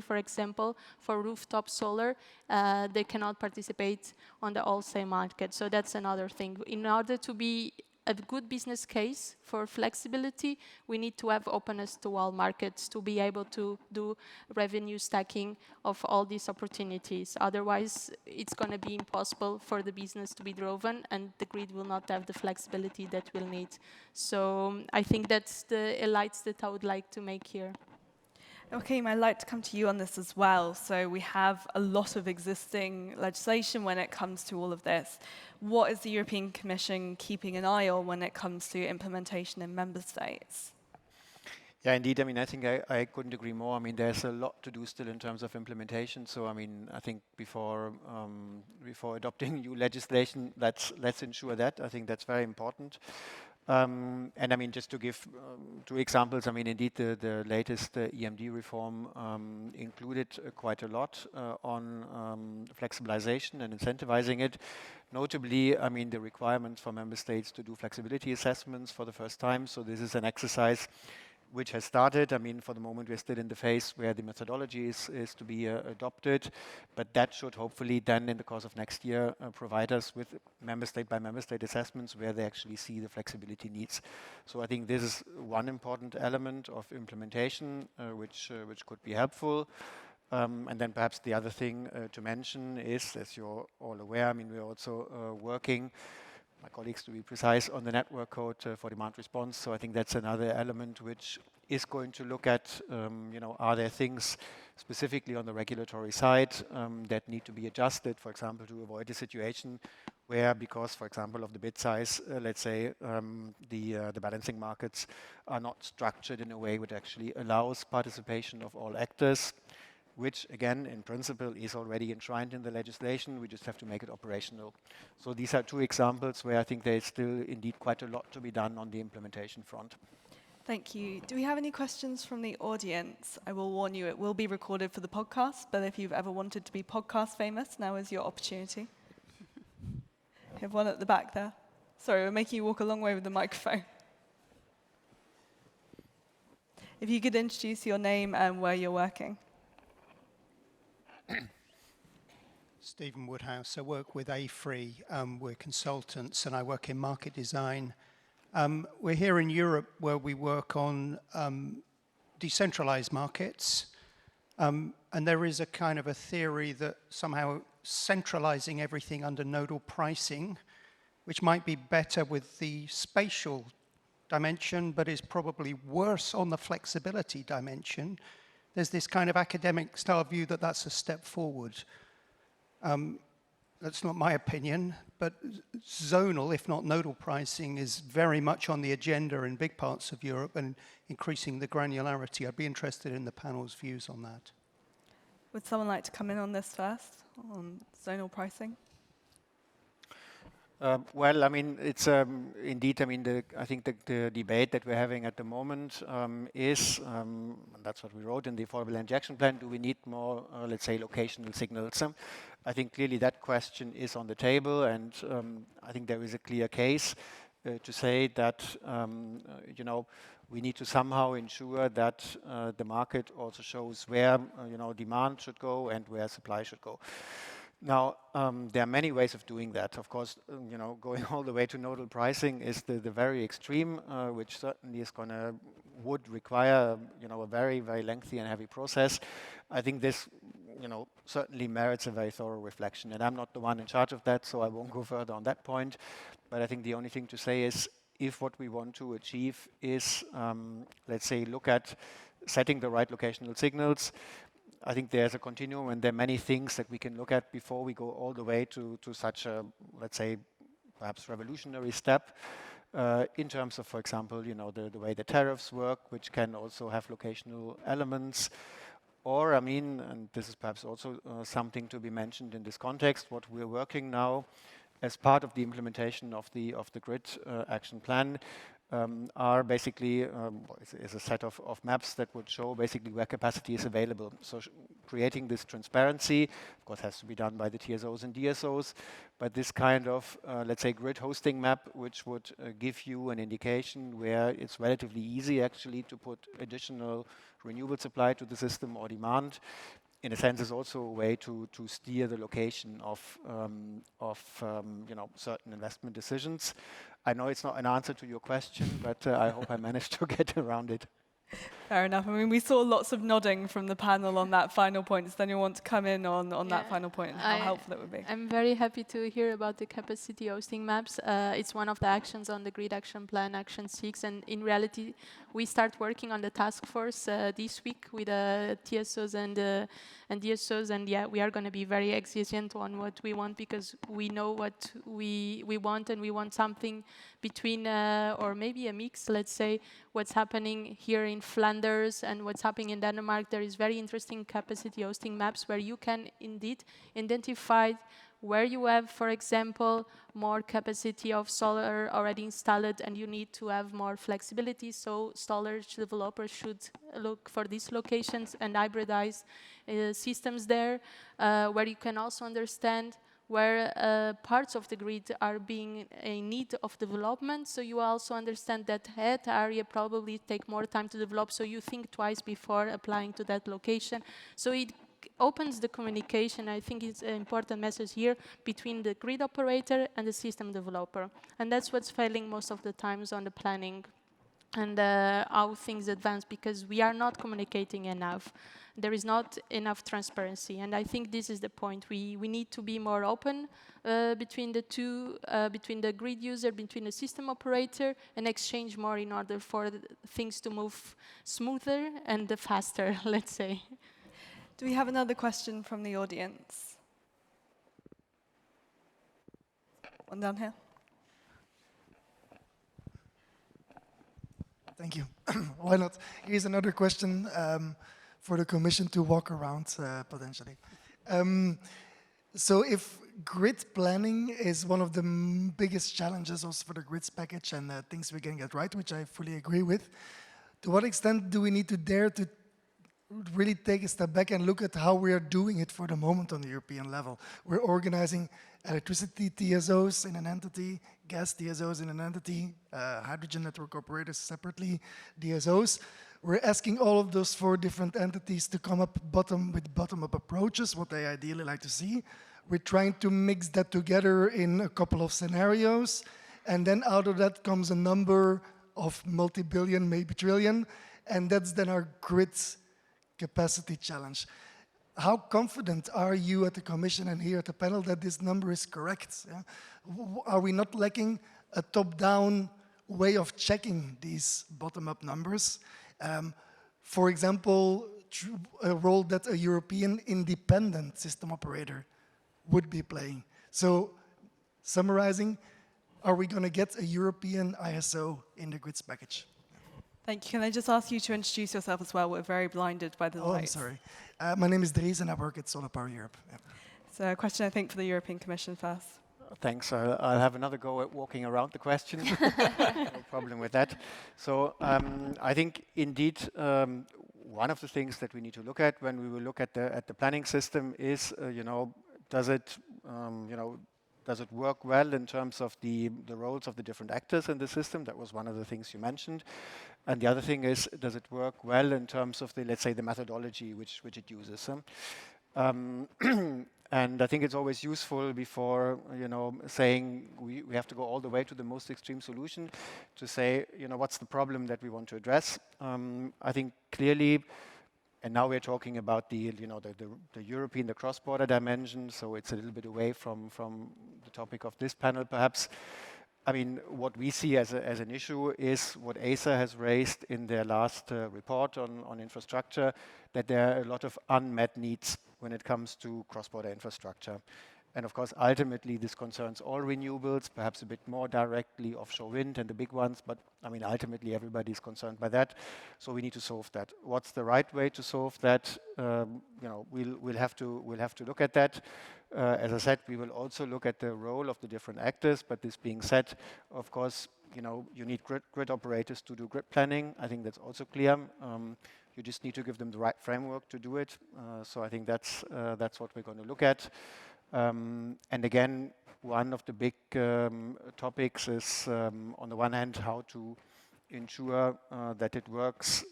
for example, for rooftop solar, they cannot participate on the wholesale market. So that's another thing. In order to be a good business case for flexibility, we need to have openness to all markets to be able to do revenue stacking of all these opportunities. Otherwise, it's going to be impossible for the business to be driven, and the grid will not have the flexibility that we'll need. So I think that's the highlights that I would like to make here. Okay, I'd like to come to you on this as well. So we have a lot of existing legislation when it comes to all of this. What is the European Commission keeping an eye on when it comes to implementation in member states? Yeah, indeed. I mean, I think I couldn't agree more. I mean, there's a lot to do still in terms of implementation. So, I mean, I think before adopting new legislation, let's ensure that. I think that's very important. And I mean, just to give 2 examples, I mean, indeed, the latest EMD reform included quite a lot on flexibilization and incentivizing it. Notably, I mean, the requirements for member states to do flexibility assessments for the first time. So this is an exercise which has started. I mean, for the moment, we're still in the phase where the methodology is to be adopted, but that should hopefully then, in the course of next year, provide us with member state by member state assessments where they actually see the flexibility needs. So I think this is one important element of implementation, which could be helpful. And then perhaps the other thing to mention is, as you're all aware, I mean, we're also working, my colleagues to be precise, on the network code for demand response. So I think that's another element which is going to look at, are there things specifically on the regulatory side that need to be adjusted, for example, to avoid a situation where, because, for example, of the bid size, let's say, the balancing markets are not structured in a way which actually allows participation of all actors, which, again, in principle, is already enshrined in the legislation. We just have to make it operational. So these are 2 examples where I think there is still indeed quite a lot to be done on the implementation front. Thank you. Do we have any questions from the audience? I will warn you, it will be recorded for the podcast, but if you've ever wanted to be podcast famous, now is your opportunity. We have one at the back there. Sorry, we're making you walk a long way with the microphone. If you could introduce your name and where you're working. Stephen Woodhouse. I work with A3. We're consultants, and I work in market design. We're here in Europe where we work on decentralized markets. And there is a kind of a theory that somehow centralizing everything under nodal pricing, which might be better with the spatial dimension, but is probably worse on the flexibility dimension. There's this kind of academic style view that that's a step forward. That's not my opinion, but zonal, if not nodal pricing, is very much on the agenda in big parts of Europe and increasing the granularity. I'd be interested in the panel's views on that. Would someone like to come in on this first, on zonal pricing? Well, I mean, it's indeed, I mean, I think the debate that we're having at the moment is, and that's what we wrote in the Affordable Energy Action Plan, do we need more, let's say, locational signals? I think clearly that question is on the table, and I think there is a clear case to say that, we need to somehow ensure that the market also shows where, demand should go and where supply should go. Now, there are many ways of doing that. Of course, going all the way to nodal pricing is the very extreme, which certainly would require, a very, very lengthy and heavy process. I think this, certainly merits a very thorough reflection. And I'm not the one in charge of that, so I won't go further on that point. But I think the only thing to say is, if what we want to achieve is, let's say, look at setting the right locational signals, I think there's a continuum, and there are many things that we can look at before we go all the way to such a, let's say, perhaps revolutionary step in terms of, for example, the way the tariffs work, which can also have locational elements. Or, I mean, and this is perhaps also something to be mentioned in this context, what we're working now as part of the implementation of the grid action plan, are basically is a set of maps that would show basically where capacity is available. So creating this transparency, of course, has to be done by the TSOs and DSOs, but this kind of, let's say, grid hosting map, which would give you an indication where it's relatively easy actually to put additional renewable supply to the system or demand, in a sense, is also a way to steer the location of you know, certain investment decisions. I know it's not an answer to your question, but I hope I managed to get around it. Fair enough. I mean, we saw lots of nodding from the panel on that final point. Does anyone want to come in on that final point and how helpful it would be? I'm very happy to hear about the capacity hosting maps. It's one of the actions on the Grid Action Plan, Action 6, and in reality, we start working on the task force this week with TSOs and DSOs, and yeah, we are going to be very exigent on what we want because we know what we want, and we want something between, or maybe a mix, let's say, what's happening here in Flanders and what's happening in Denmark. There is very interesting capacity hosting maps where you can indeed identify where you have, for example, more capacity of solar already installed and you need to have more flexibility. So storage developers should look for these locations and hybridize systems there, where you can also understand where parts of the grid are being in need of development. So you also understand that area probably take more time to develop, so you think twice before applying to that location. So it opens the communication, I think it's an important message here, between the grid operator and the system developer. And that's what's failing most of the times on the planning and how things advance, because we are not communicating enough. There is not enough transparency, and I think this is the point. We need to be more open between the two, between the grid user, between the system operator, and exchange more in order for things to move smoother and faster, let's say. Do we have another question from the audience? One down here. Thank you. Why not? Here's another question for the Commission to walk around potentially. So if grid planning is one of the biggest challenges also for the grids package and things we can get right, which I fully agree with, to what extent do we need to dare to really take a step back and look at how we are doing it for the moment on the European level? We're organizing electricity TSOs in an entity, gas TSOs in an entity, hydrogen network operators separately, DSOs. We're asking all of those 4 different entities to come up with bottom-up approaches, what they ideally like to see. We're trying to mix that together in a couple of scenarios, and then out of that comes a number of multi-billion, maybe trillion, and that's then our grid capacity challenge. How confident are you at the Commission and here at the panel that this number is correct? Yeah? Are we not lacking a top-down way of checking these bottom-up numbers? For example, a role that a European independent system operator would be playing. So, summarizing, are we going to get a European ISO in the grids package? Thank you. Can I just ask you to introduce yourself as well? We're very blinded by the lights. I'm sorry. My name is Dries and I work at Solar Power Europe. Yeah. So a question, I think, for the European Commission first. Thanks. I'll have another go at walking around the question. No problem with that. So I think indeed one of the things that we need to look at when we will look at the planning system is, does it work well in terms of the roles of the different actors in the system? That was one of the things you mentioned. And the other thing is, does it work well in terms of the, let's say, the methodology which it uses? And I think it's always useful before, saying we have to go all the way to the most extreme solution to say, what's the problem that we want to address? I think clearly, and now we're talking about the European, the cross-border dimension, so it's a little bit away from the topic of this panel, perhaps. I mean, what we see as an issue is what ACER has raised in their last report on infrastructure, that there are a lot of unmet needs when it comes to cross-border infrastructure. And of course, ultimately, this concerns all renewables, perhaps a bit more directly offshore wind and the big ones, but I mean, ultimately, everybody is concerned by that. So we need to solve that. What's the right way to solve that? We'll have to look at that. As I said, we will also look at the role of the different actors, but this being said, of course, you need grid operators to do grid planning. I think that's also clear. You just need to give them the right framework to do it. So I think that's what we're going to look at. And again, one of the big topics is, on the one hand, how to ensure that it works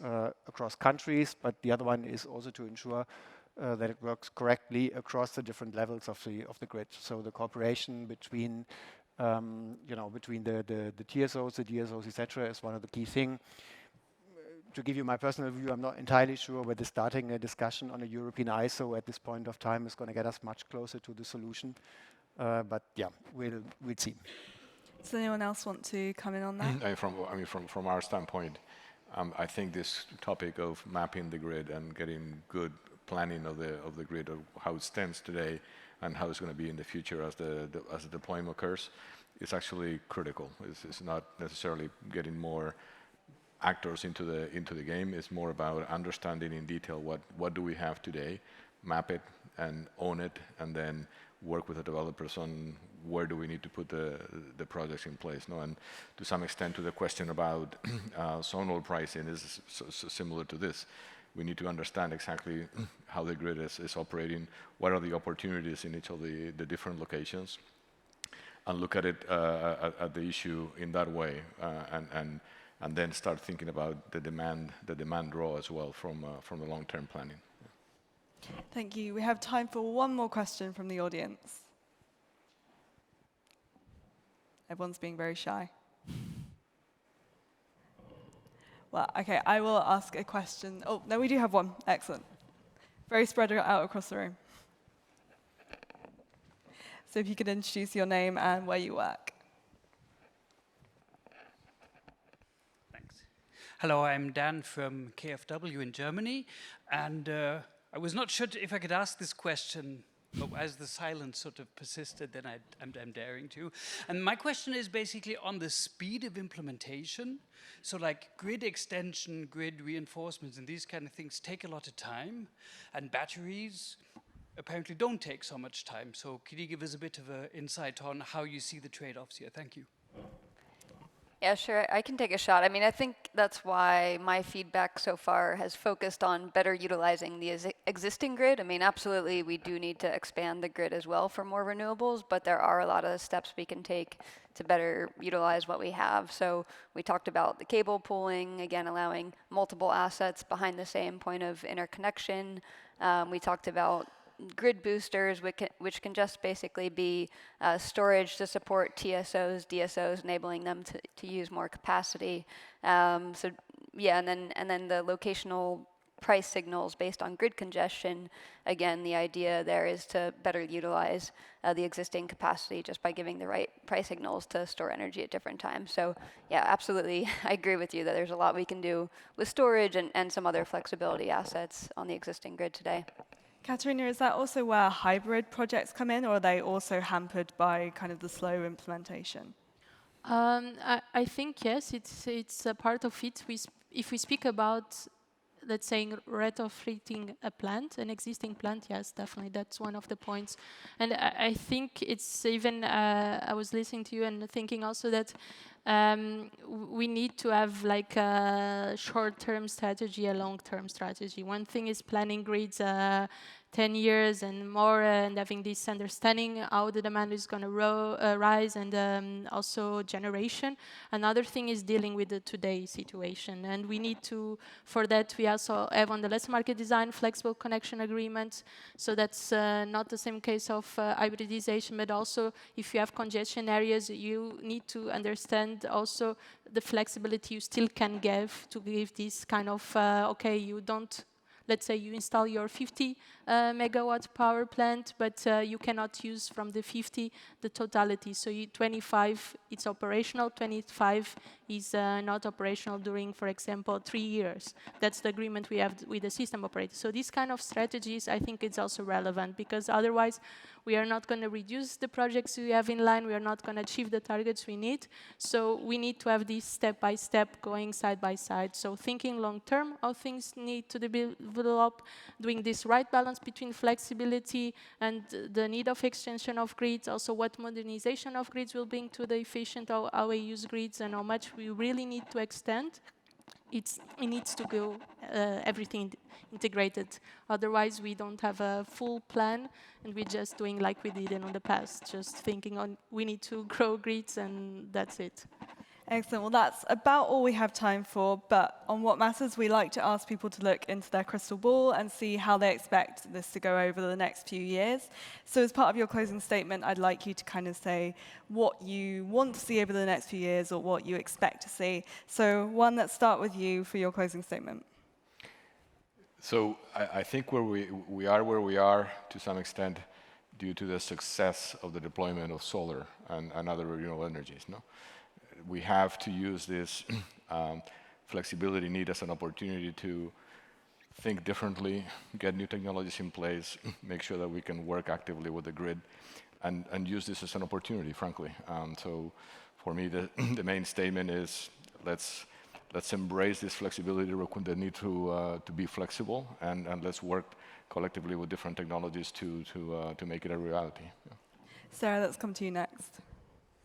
across countries, but the other one is also to ensure that it works correctly across the different levels of the grid. So the cooperation between between the TSOs, the DSOs, etc., is one of the key things. To give you my personal view, I'm not entirely sure whether starting a discussion on a European ISO at this point of time is going to get us much closer to the solution. But yeah, we'll see. Does anyone else want to come in on that? From our standpoint, I think this topic of mapping the grid and getting good planning of the grid, of how it stands today and how it's going to be in the future as the deployment occurs, is actually critical. It's not necessarily getting more actors into the game. It's more about understanding in detail what do we have today, map it and own it, and then work with the developers on where do we need to put the projects in place. No, and to some extent, to the question about zonal pricing is similar to this. We need to understand exactly how the grid is operating, what are the opportunities in each of the different locations, and look at it at the issue in that way, and then start thinking about the demand draw as well from the long-term planning. Thank you. We have time for one more question from the audience. Everyone's being very shy. Well, okay, I will ask a question. Oh, no, we do have one. Excellent. Very spread out across the room. So if you could introduce your name and where you work. Hello, I'm Dan from KfW in Germany, and I was not sure if I could ask this question, but as the silence sort of persisted, then I'm daring to. And my question is basically on the speed of implementation. So like grid extension, grid reinforcements, and these kind of things take a lot of time, and batteries apparently don't take so much time. So could you give us a bit of an insight on how you see the trade-offs here? Thank you. Yeah, sure. I can take a shot. I mean, I think that's why my feedback so far has focused on better utilizing the existing grid. I mean, absolutely, we do need to expand the grid as well for more renewables, but there are a lot of steps we can take to better utilize what we have. So we talked about the cable pooling, again, allowing multiple assets behind the same point of interconnection. We talked about grid boosters, which can just basically be storage to support TSOs, DSOs, enabling them to use more capacity. So yeah, and then the locational price signals based on grid congestion. Again, the idea there is to better utilize the existing capacity just by giving the right price signals to store energy at different times. So yeah, absolutely, I agree with you that there's a lot we can do with storage and some other flexibility assets on the existing grid today. Katerina, is that also where hybrid projects come in, or are they also hampered by kind of the slow implementation? I think yes, it's a part of it. If we speak about, let's say, retrofitting a plant, an existing plant, yes, definitely, that's one of the points. And I think it's even, I was listening to you and thinking also that we need to have like a short-term strategy, a long-term strategy. One thing is planning grids 10 years and more, and having this understanding how the demand is going to rise, and also generation. Another thing is dealing with the today situation, and we need to, for that, we also have on the lesser market design flexible connection agreements. So that's not the same case of hybridization, but also if you have congestion areas, you need to understand also the flexibility you still can give to give this kind of, okay, you don't, let's say you install your 50 megawatt power plant, but you cannot use from the 50 the totality. So 25, it's operational, 25 is not operational during, for example, 3 years. That's the agreement we have with the system operator. So these kind of strategies, I think it's also relevant, because otherwise we are not going to reduce the projects we have in line, we are not going to achieve the targets we need. So we need to have this step by step going side by side. So thinking long term, how things need to be envelope, doing this right balance between flexibility and the need of extension of grids, also what modernization of grids will bring to the efficient how we use grids and how much we really need to extend. It needs to go everything integrated. Otherwise, we don't have a full plan, and we're just doing like we did in the past, just thinking on we need to grow grids, and that's it. Excellent. Well, that's about all we have time for, but on What Matters, we like to ask people to look into their crystal ball and see how they expect this to go over the next few years. So as part of your closing statement, I'd like you to kind of say what you want to see over the next few years or what you expect to see. So one, let's start with you for your closing statement. So I think where we are to some extent due to the success of the deployment of solar and other renewable energies. No? We have to use this flexibility need as an opportunity to think differently, get new technologies in place, make sure that we can work actively with the grid, and use this as an opportunity, frankly. So for me, the main statement is let's embrace this flexibility, the need to be flexible, and let's work collectively with different technologies to make it a reality. Yeah. Sarah, let's come to you next.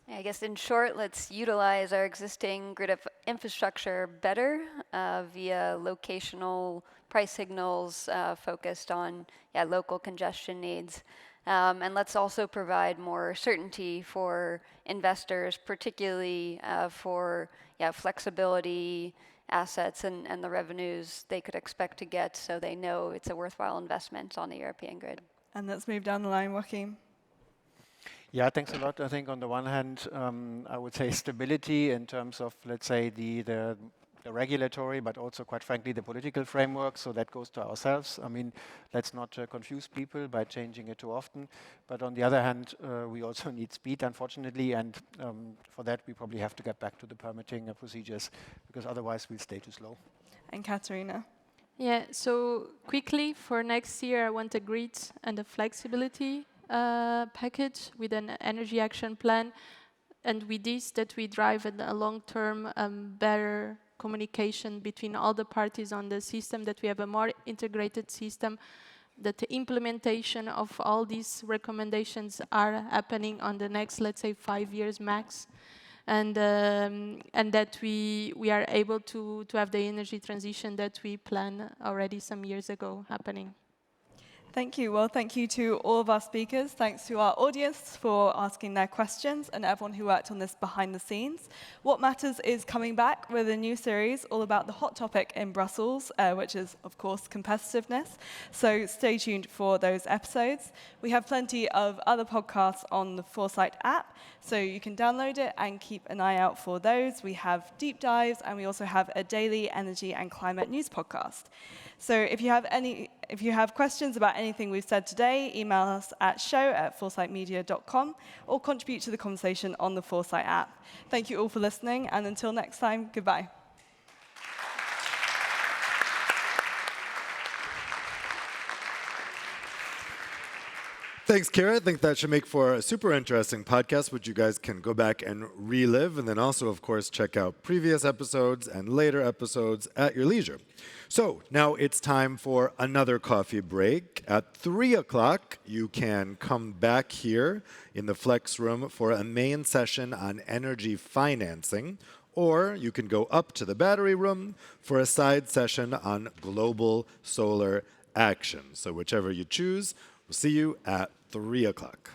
I guess in short, let's utilize our existing grid of infrastructure better via locational price signals focused on local congestion needs. And let's also provide more certainty for investors, particularly for flexibility assets and the revenues they could expect to get so they know it's a worthwhile investment on the European grid. And let's move down the line, Joachim. Yeah, thanks a lot. I think on the one hand, I would say stability in terms of, let's say, the regulatory, but also, quite frankly, the political framework. So that goes to ourselves. I mean, let's not confuse people by changing it too often. But on the other hand, we also need speed, unfortunately. And for that, we probably have to get back to the permitting procedures, because otherwise we'll stay too slow. And Katarina. Yeah, so quickly, for next year, I want a grid and a flexibility package with an energy action plan, and with this that we drive a long-term better communication between all the parties on the system, that we have a more integrated system, that the implementation of all these recommendations are happening on the next, let's say, 5 years max, and that we are able to have the energy transition that we planned already some years ago happening. Thank you. Well, thank you to all of our speakers. Thanks to our audience for asking their questions and everyone who worked on this behind the scenes. What Matters is coming back with a new series all about the hot topic in Brussels, which is, of course, competitiveness. So stay tuned for those episodes. We have plenty of other podcasts on the Foresight app, so you can download it and keep an eye out for those. We have deep dives, and we also have a daily energy and climate news podcast. So if you have questions about anything we've said today, email us at show@foresightmedia.com or contribute to the conversation on the Foresight app. Thank you all for listening, and until next time, goodbye. Thanks, Kira. I think that should make for a super interesting podcast, which you guys can go back and relive, and then also, of course, check out previous episodes and later episodes at your leisure. So now it's time for another coffee break. At 3 o'clock, you can come back here in the Flex room for a main session on energy financing, or you can go up to the battery room for a side session on global solar action. So whichever you choose, we'll see you at 3 o'clock.